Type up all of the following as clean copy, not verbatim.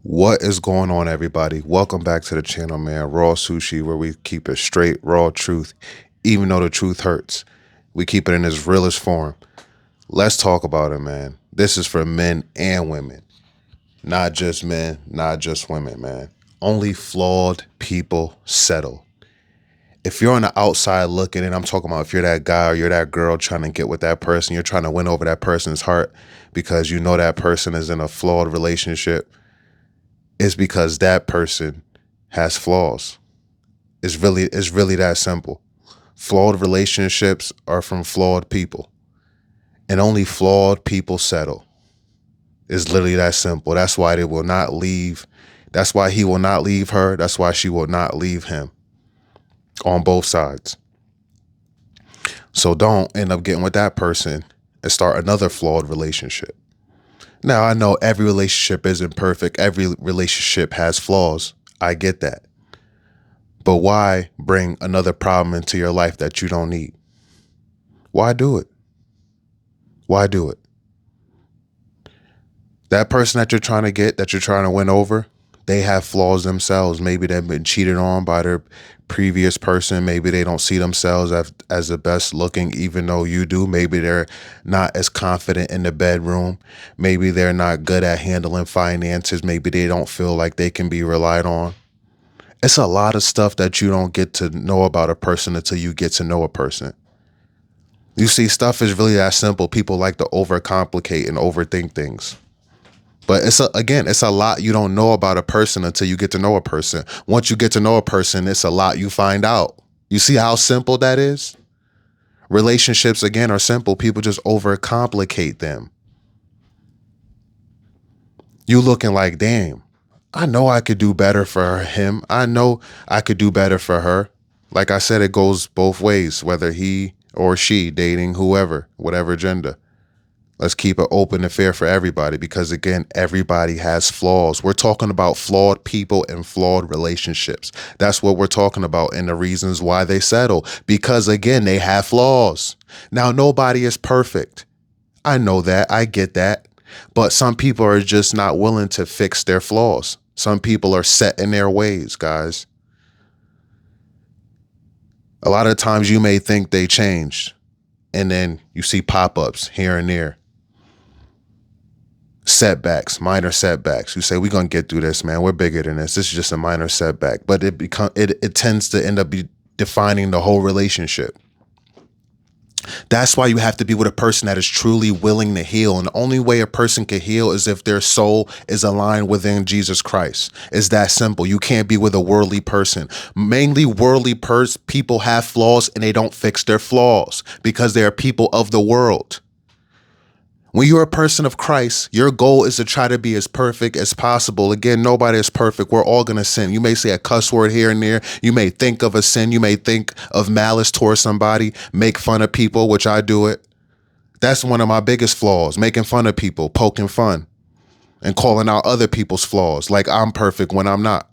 What is going on, everybody? Welcome back to the channel, man. Raw Sushi, where we keep it straight, raw truth, even though the truth hurts. We keep it in its realest form. Let's talk about it, man. This is for men and women, not just men, not just women, man. Only flawed people settle. If you're on the outside looking in, I'm talking about if you're that guy or you're that girl trying to get with that person, you're trying to win over that person's heart because you know that person is in a flawed relationship, it's because that person has flaws. It's really that simple. Flawed relationships are from flawed people, and only flawed people settle. It's literally that simple. That's why they will not leave. That's why he will not leave her. That's why she will not leave him on both sides. So don't end up getting with that person and start another flawed relationship. Now, I know every relationship isn't perfect. Every relationship has flaws. I get that. But why bring another problem into your life that you don't need? Why do it? Why do it? That person that you're trying to get, that you're trying to win over, they have flaws themselves. Maybe they've been cheated on by their previous person. Maybe they don't see themselves as the best looking, even though you do. Maybe they're not as confident in the bedroom. Maybe they're not good at handling finances. Maybe they don't feel like they can be relied on. It's a lot of stuff that you don't get to know about a person until you get to know a person. You see, stuff is really that simple. People like to overcomplicate and overthink things. But it's a lot you don't know about a person until you get to know a person. Once you get to know a person, it's a lot you find out. You see how simple that is? Relationships, again, are simple. People just overcomplicate them. You looking like, damn, I know I could do better for him. I know I could do better for her. Like I said, it goes both ways, whether he or she dating whoever, whatever gender. Let's keep it open and fair for everybody because, again, everybody has flaws. We're talking about flawed people and flawed relationships. That's what we're talking about and the reasons why they settle. Because, again, they have flaws. Now, nobody is perfect. I know that. I get that. But some people are just not willing to fix their flaws. Some people are set in their ways, guys. A lot of times you may think they changed, and then you see pop-ups here and there. Setbacks, minor setbacks. You say, we're going to get through this, man. We're bigger than this. This is just a minor setback. But it tends to end up defining the whole relationship. That's why you have to be with a person that is truly willing to heal. And the only way a person can heal is if their soul is aligned within Jesus Christ. It's that simple. You can't be with a worldly person. Mainly worldly people have flaws and they don't fix their flaws because they are people of the world. When you're a person of Christ, your goal is to try to be as perfect as possible. Again, nobody is perfect. We're all going to sin. You may say a cuss word here and there. You may think of a sin. You may think of malice towards somebody, make fun of people, which I do it. That's one of my biggest flaws, making fun of people, poking fun, and calling out other people's flaws like I'm perfect when I'm not.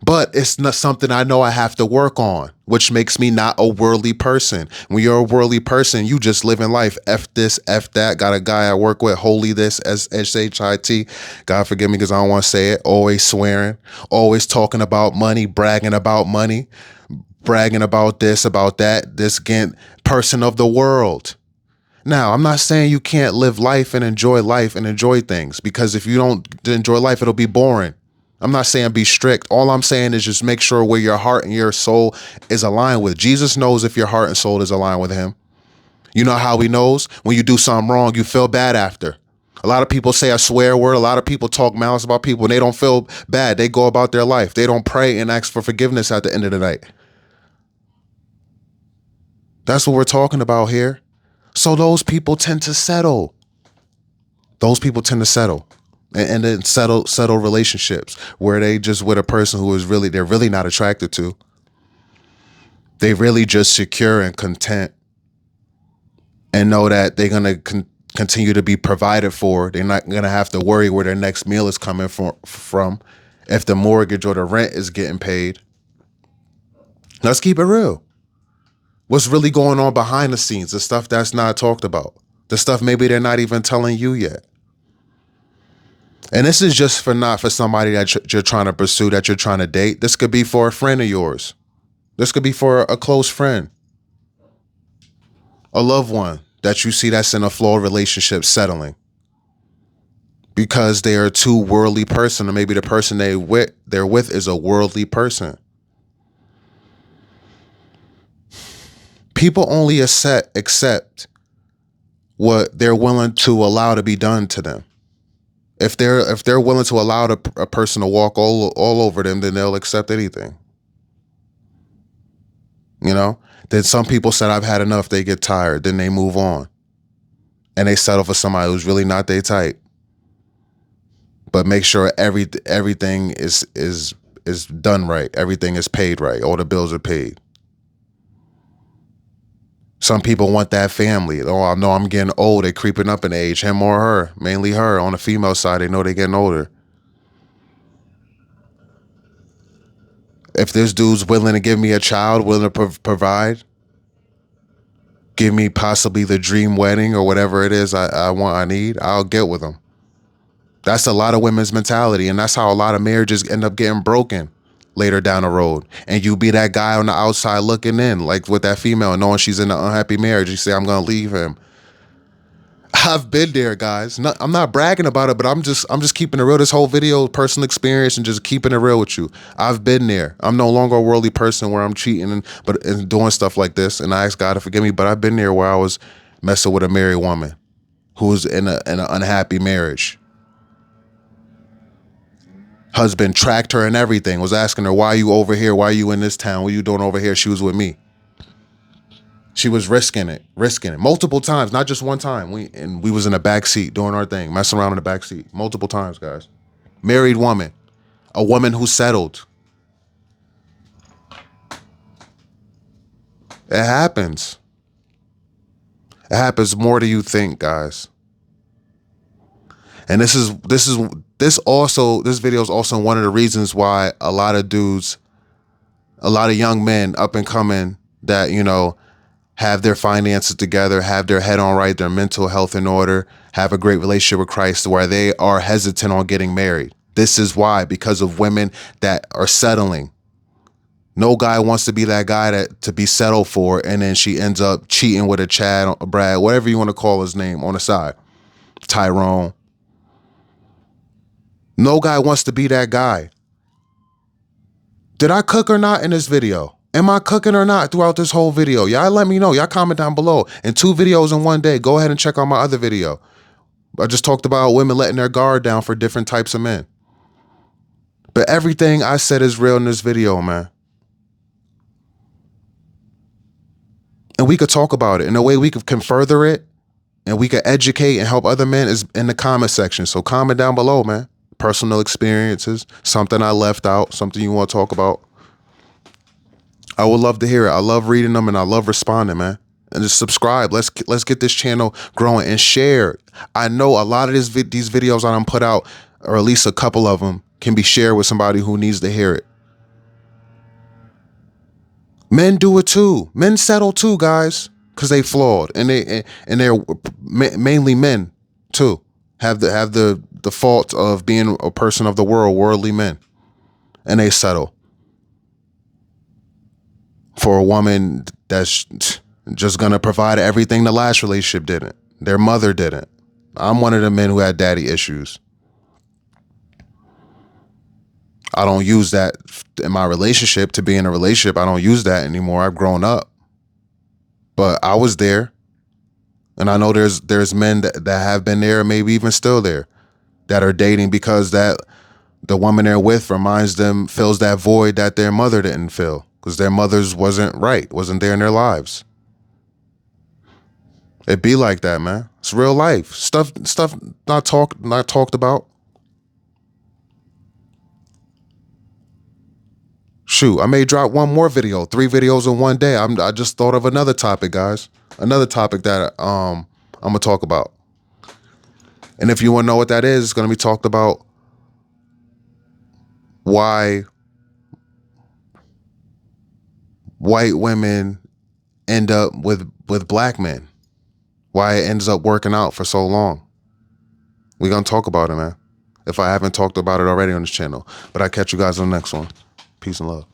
But it's not something I know I have to work on, which makes me not a worldly person. When you're a worldly person, you just live in life. F this, F that. Got a guy I work with, holy this, S-H-I-T. God forgive me because I don't want to say it. Always swearing, always talking about money, bragging about this, about that. This again, person of the world. Now, I'm not saying you can't live life and enjoy things, because if you don't enjoy life, it'll be boring. I'm not saying be strict. All I'm saying is just make sure where your heart and your soul is aligned with. Jesus knows if your heart and soul is aligned with him. You know how he knows? When you do something wrong, you feel bad after. A lot of people say a swear word. A lot of people talk malice about people and they don't feel bad. They go about their life. They don't pray and ask for forgiveness at the end of the night. That's what we're talking about here. So those people tend to settle. Those people tend to settle. And then settle relationships where they just with a person who is they're really not attracted to. They really just secure and content and know that they're going to continue to be provided for. They're not going to have to worry where their next meal is coming from, if the mortgage or the rent is getting paid. Let's keep it real. What's really going on behind the scenes, the stuff that's not talked about, the stuff maybe they're not even telling you yet. And this is just for not for somebody that you're trying to pursue, that you're trying to date. This could be for a friend of yours. This could be for a close friend, a loved one that you see that's in a flawed relationship settling because they are a too worldly person, or maybe the person they're with is a worldly person. People only accept what they're willing to allow to be done to them. If they're willing to allow a person to walk all over them, then they'll accept anything. You know? Then some people said, I've had enough, they get tired, then they move on. And they settle for somebody who's really not their type. But make sure everything is done right. Everything is paid right. All the bills are paid. Some people want that family. Oh, I know I'm getting old. They're creeping up in age. Him or her. Mainly her. On the female side, they know they're getting older. If this dude's willing to give me a child, willing to provide, give me possibly the dream wedding or whatever it is I want, I need, I'll get with him. That's a lot of women's mentality, and that's how a lot of marriages end up getting broken later down the road. And you be that guy on the outside looking in, like with that female, knowing she's in an unhappy marriage. You say, I'm gonna leave him. I've been there, guys. I'm not bragging about it, but I'm just keeping it real. This whole video, personal experience, and just keeping it real with you. I've been there. I'm no longer a worldly person where I'm cheating and doing stuff like this. And I ask God to forgive me. But I've been there where I was messing with a married woman who was in an unhappy marriage. Husband tracked her and everything. Was asking her, "Why are you over here? Why are you in this town? What are you doing over here?" She was with me. She was risking it multiple times, not just one time. We was in the back seat doing our thing, messing around in the back seat multiple times, guys. Married woman, a woman who settled. It happens. It happens more than you think, guys. And this video is also one of the reasons why a lot of dudes, a lot of young men up and coming that, have their finances together, have their head on right, their mental health in order, have a great relationship with Christ, where they are hesitant on getting married. This is why, because of women that are settling. No guy wants to be that guy to be settled for, and then she ends up cheating with a Chad, a Brad, whatever you want to call his name on the side, Tyrone. No guy wants to be that guy. Did I cook or not in this video? Am I cooking or not throughout this whole video? Y'all let me know. Y'all comment down below. And 2 videos in one day. Go ahead and check out my other video. I just talked about women letting their guard down for different types of men. But everything I said is real in this video, man. And we could talk about it. And the way we can further it and we can educate and help other men is in the comment section. So comment down below, man. Personal experiences, something I left out, something you want to talk about. I would love to hear it. I love reading them and I love responding, man. And just subscribe. Let's get this channel growing and share. I know a lot of these videos I done put out, or at least a couple of them, can be shared with somebody who needs to hear it. Men do it too. Men settle too, guys, because they flawed, and they're mainly men too. Have the fault of being a person of the world, worldly men, and they settle for a woman that's just gonna provide everything the last relationship didn't. Their mother didn't. I'm one of the men who had daddy issues. I don't use that in my relationship to be in a relationship. I don't use that anymore. I've grown up. But I was there. And I know there's men that have been there, maybe even still there, that are dating because that the woman they're with fills that void that their mother didn't fill, because their mothers wasn't there in their lives. It be like that, man. It's real life. Stuff not talked about. Shoot, I may drop one more video, 3 videos in one day. I just thought of another topic, guys. Another topic that I'm gonna talk about. And if you want to know what that is, it's gonna be talked about why white women end up with black men. Why it ends up working out for so long. We're gonna talk about it, man. if I haven't talked about it already on this channel. But I catch you guys on the next one. Peace and love.